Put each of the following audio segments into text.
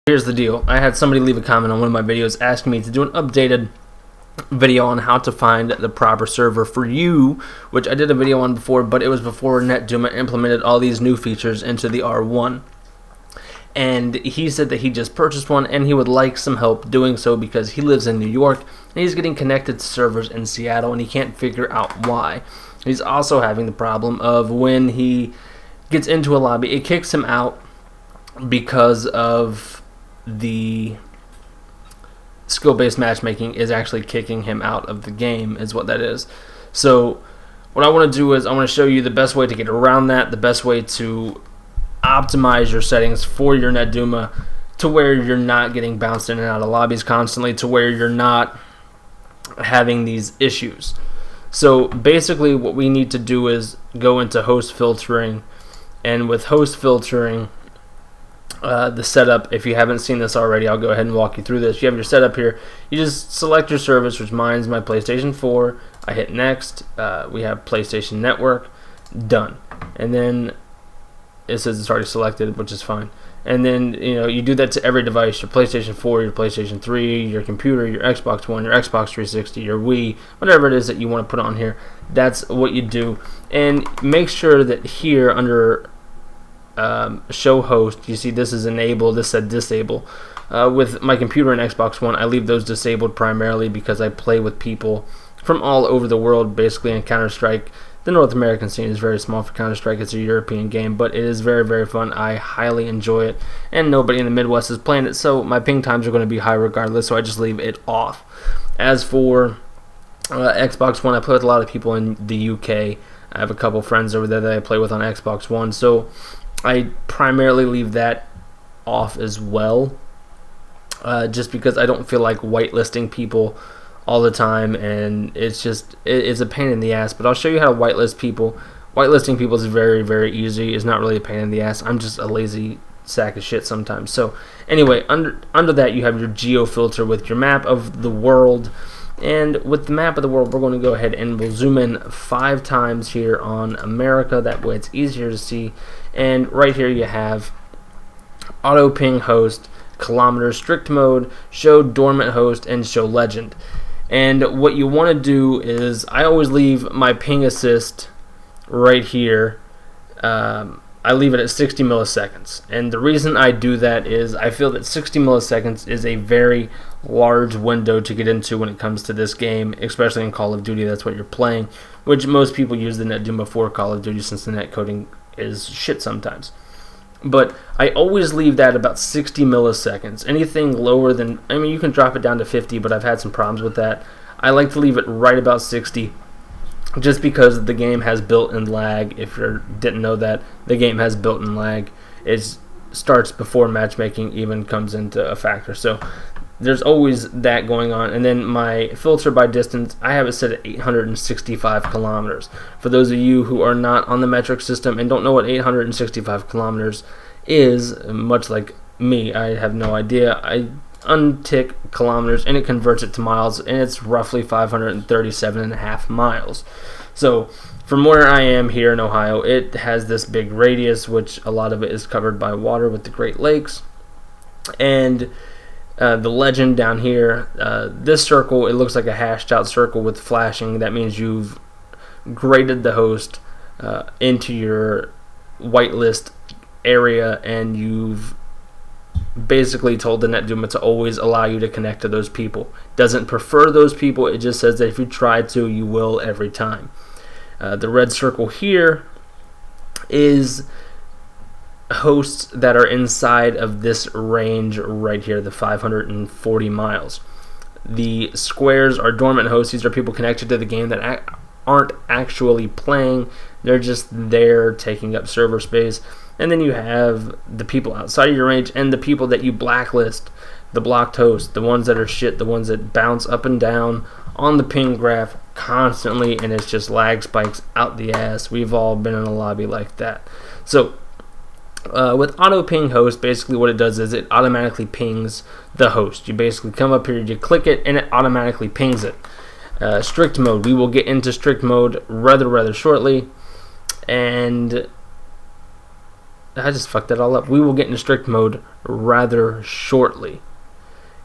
Here's the deal. I had somebody leave a comment on one of my videos asking me to do an updated video on how to find the proper server for you, which I did a video on before, but it was before Netduma implemented all these new features into the R1. And he said that he just purchased one and he would like some help doing so because he lives in New York and he's getting connected to servers in Seattle and he can't figure out why. He's also having the problem of when he gets into a lobby, it kicks him out because of the skill-based matchmaking is actually kicking him out of the game, is what that is. So what I want to do is I want to show you the best way to get around that, the best way to optimize your settings for your Netduma to where you're not getting bounced in and out of lobbies constantly, to where you're not having these issues. So basically what we need to do is go into host filtering, and with host filtering, the setup, if you haven't seen this already, I'll go ahead and walk you through this. You have your setup here. You just select your service, which mine's my PlayStation 4. I hit next. We have PlayStation Network. Done. And then it says it's already selected, which is fine. And then you do that to every device: your PlayStation 4, your PlayStation 3, your computer, your Xbox One, your Xbox 360, your Wii, whatever it is that you want to put on here. That's what you do. And make sure that here under show host, you see this is enabled. This said disable. With my computer and Xbox One, I leave those disabled primarily because I play with people from all over the world, basically in Counter-Strike. The North American scene is very small for Counter-Strike. It's a European game, but it is very, very fun. I highly enjoy it, and nobody in the Midwest is playing it, so my ping times are going to be high regardless, so I just leave it off. As for Xbox One, I play with a lot of people in the UK. I have a couple friends over there that I play with on Xbox One, so I primarily leave that off as well, just because I don't feel like whitelisting people all the time, and it's a pain in the ass. But I'll show you how to whitelist people. Whitelisting people is very, very easy. It's not really a pain in the ass. I'm just a lazy sack of shit sometimes. So anyway, under that you have your Geo Filter with your map of the world. And with the map of the world, we're going to go ahead and we'll zoom in 5 times here on America. That way it's easier to see. And right here you have auto ping host, kilometers, strict mode, show dormant host, and show legend. And what you want to do is, I always leave my ping assist right here. I leave it at 60 milliseconds. And the reason I do that is I feel that 60 milliseconds is a very large window to get into when it comes to this game, especially in Call of Duty. That's what you're playing, which most people use the Netduma for Call of Duty since the net coding is shit sometimes. But I always leave that about 60 milliseconds. Anything lower than, I mean, you can drop it down to 50, but I've had some problems with that. I like to leave it right about 60, just because the game has built-in lag. If you didn't know that, the game has built-in lag. It starts before matchmaking even comes into a factor. So there's always that going on. And then my filter by distance, I have it set at 865 kilometers. For those of you who are not on the metric system and don't know what 865 kilometers is, much like me, I have no idea. I untick kilometers and it converts it to miles, and it's roughly 537.5 miles. So from where I am here in Ohio, it has this big radius, which a lot of it is covered by water with the Great Lakes. And the legend down here, this circle, it looks like a hashed out circle with flashing. That means you've graded the host into your whitelist area, and you've basically told the Netduma to always allow you to connect to those people. Doesn't prefer those people, it just says that if you try to, you will every time. The red circle here is hosts that are inside of this range right here, the 540 miles. The squares are dormant hosts. These are people connected to the game that aren't actually playing. They're just there taking up server space. And then you have the people outside of your range and the people that you blacklist, the blocked hosts, the ones that are shit, the ones that bounce up and down on the ping graph constantly, and it's just lag spikes out the ass. We've all been in a lobby like that. So with auto ping host, basically what it does is it automatically pings the host. You basically come up here, you click it, and it automatically pings it. Strict mode, we will get into strict mode rather shortly. And I just fucked that all up. We will get into strict mode rather shortly.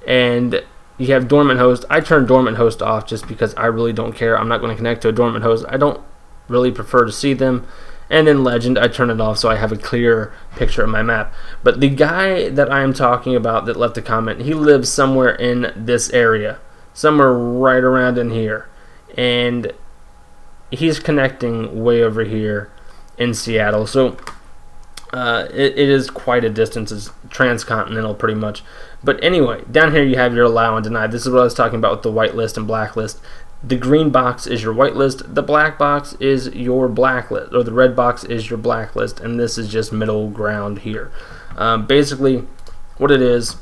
And you have dormant host. I turn dormant host off just because I really don't care. I'm not going to connect to a dormant host. I don't really prefer to see them. And in legend, I turn it off so I have a clear picture of my map. But the guy that I am talking about that left a comment, he lives somewhere in this area, somewhere right around in here. And he's connecting way over here in Seattle. So it is quite a distance. It's transcontinental pretty much. But anyway, down here you have your allow and deny. This is what I was talking about with the whitelist and blacklist. The green box is your whitelist, the black box is your blacklist, or the red box is your blacklist, and this is just middle ground here. Basically, what it is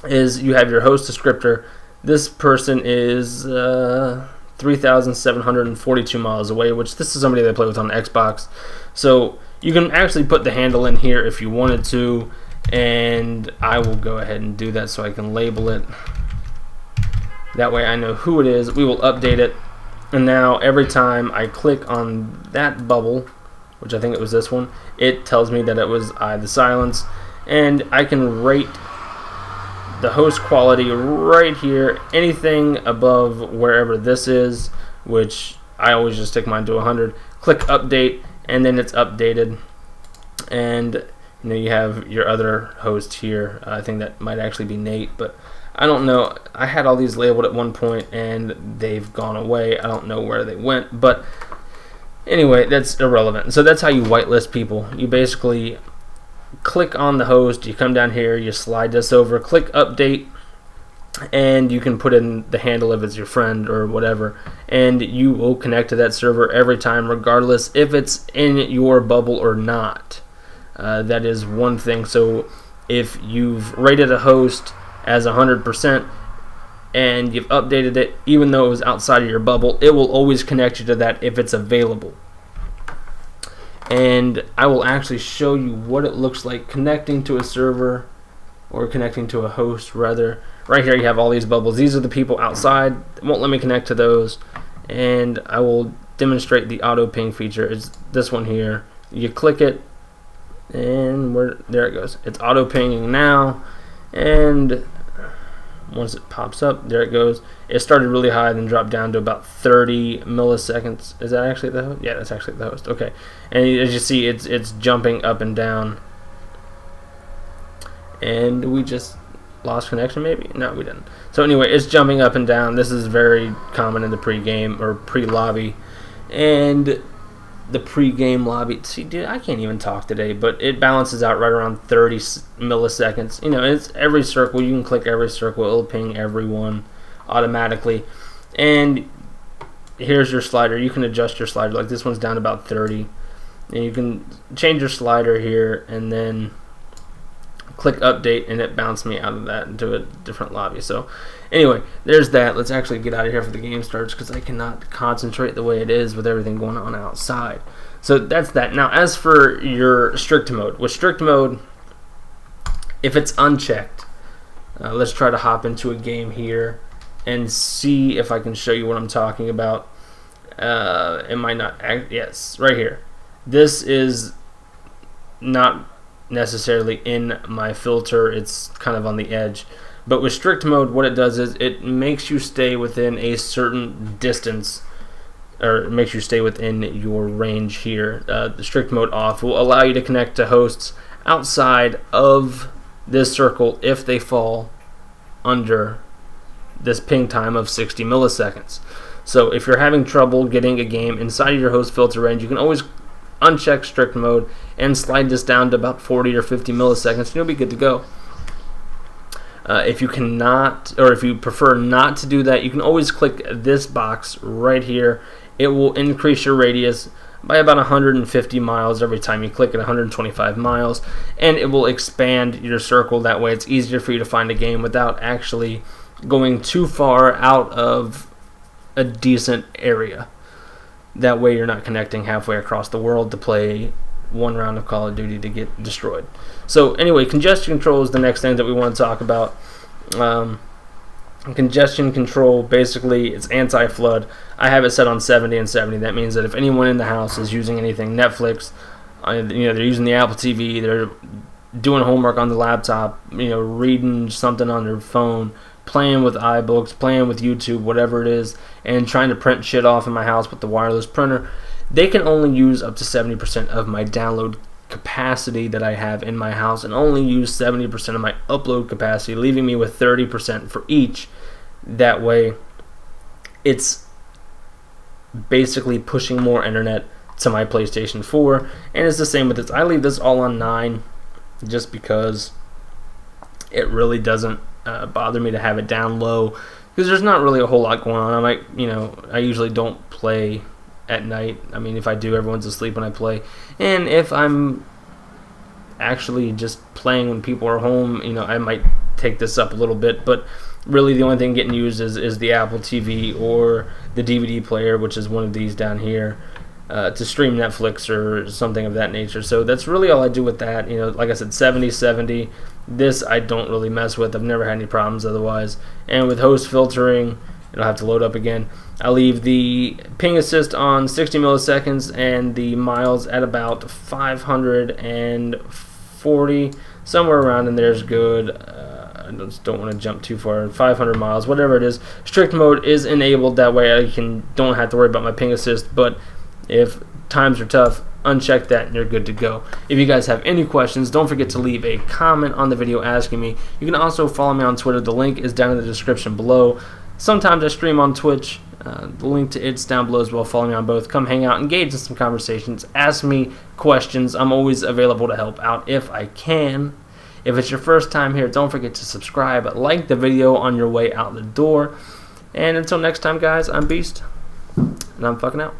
you have your host descriptor. This person is 3,742 miles away, which this is somebody that I play with on Xbox. So you can actually put the handle in here if you wanted to, and I will go ahead and do that so I can label it. That way I know who it is. We will update it. And now every time I click on that bubble, which I think it was this one, it tells me that it was the silence. And I can rate the host quality right here. Anything above wherever this is, which I always just stick mine to 100. Click update, and then it's updated. And you have your other host here. I think that might actually be Nate, but I don't know. I had all these labeled at one point and they've gone away. I don't know where they went, but anyway, that's irrelevant. So that's how you whitelist people. You basically click on the host, you come down here, you slide this over, click update, and you can put in the handle if it's your friend or whatever, and you will connect to that server every time, regardless if it's in your bubble or not. That is one thing. So if you've rated a host as 100% and you've updated it, even though it was outside of your bubble, it will always connect you to that if it's available. And I will actually show you what it looks like connecting to a server, or connecting to a host rather. Right here you have all these bubbles. These are the people outside. It won't let me connect to those. And I will demonstrate the auto ping feature. It's this one here. You click it, and there it goes. It's auto pinging now, and once it pops up, there it goes. It started really high, then dropped down to about 30 milliseconds. Is that actually the host? Yeah, that's actually the host. Okay, and as you see, it's jumping up and down. And we just lost connection, maybe? No, we didn't. So anyway, it's jumping up and down. This is very common in the pre-game or pre-lobby, and the pre-game lobby. See, dude, I can't even talk today, but it balances out right around 30 milliseconds. It's every circle. You can click every circle. It'll ping everyone automatically. And here's your slider. You can adjust your slider. Like this one's down to about 30. And you can change your slider here, and then click update, and it bounced me out of that into a different lobby. So anyway, there's that. Let's actually get out of here before the game starts, because I cannot concentrate the way it is with everything going on outside. So that's that. Now, as for your strict mode, with strict mode, if it's unchecked, let's try to hop into a game here and see if I can show you what I'm talking about. It might not. Yes, right here. This is not necessarily in my filter. It's kind of on the edge. But with strict mode, what it does is it makes you stay within a certain distance, or it makes you stay within your range here. The strict mode off will allow you to connect to hosts outside of this circle if they fall under this ping time of 60 milliseconds. So if you're having trouble getting a game inside of your host filter range, you can always uncheck strict mode and slide this down to about 40 or 50 milliseconds, and you'll be good to go. If you cannot, or if you prefer not to do that, you can always click this box right here. It will increase your radius by about 150 miles every time you click it, 125 miles, and it will expand your circle. That way it's easier for you to find a game without actually going too far out of a decent area. That way you're not connecting halfway across the world to play one round of Call of Duty to get destroyed. So anyway, congestion control is the next thing that we want to talk about. Congestion control, basically, it's anti-flood. I have it set on 70 and 70. That means that if anyone in the house is using anything, Netflix, they're using the Apple TV, they're doing homework on the laptop, reading something on their phone, playing with iBooks, playing with YouTube, whatever it is, and trying to print shit off in my house with the wireless printer, they can only use up to 70% of my download capacity that I have in my house and only use 70% of my upload capacity, leaving me with 30% for each. That way, it's basically pushing more internet to my PlayStation 4, and it's the same with this. I leave this all on 9 just because it really doesn't bother me to have it down low, because there's not really a whole lot going on. I usually don't play at night. I mean, if I do, everyone's asleep when I play, and if I'm actually just playing when people are home, I might take this up a little bit, but really the only thing getting used is the Apple TV or the DVD player, which is one of these down here, to stream Netflix or something of that nature. So that's really all I do with that. Like I said, 70/70. This I don't really mess with. I've never had any problems otherwise. And with host filtering, it'll have to load up again. I leave the ping assist on 60 milliseconds and the miles at about 540, somewhere around in there is good. I just don't want to jump too far. 500 miles, whatever it is. Strict mode is enabled. That way I don't have to worry about my ping assist. But if times are tough, uncheck that and you're good to go. If you guys have any questions, don't forget to leave a comment on the video asking me. You can also follow me on Twitter. The link is down in the description below. Sometimes I stream on Twitch. The link to it's down below as well. Follow me on both. Come hang out, engage in some conversations, ask me questions. I'm always available to help out if I can. If it's your first time here, don't forget to subscribe, like the video on your way out the door. And until next time, guys, I'm Beast, and I'm fucking out.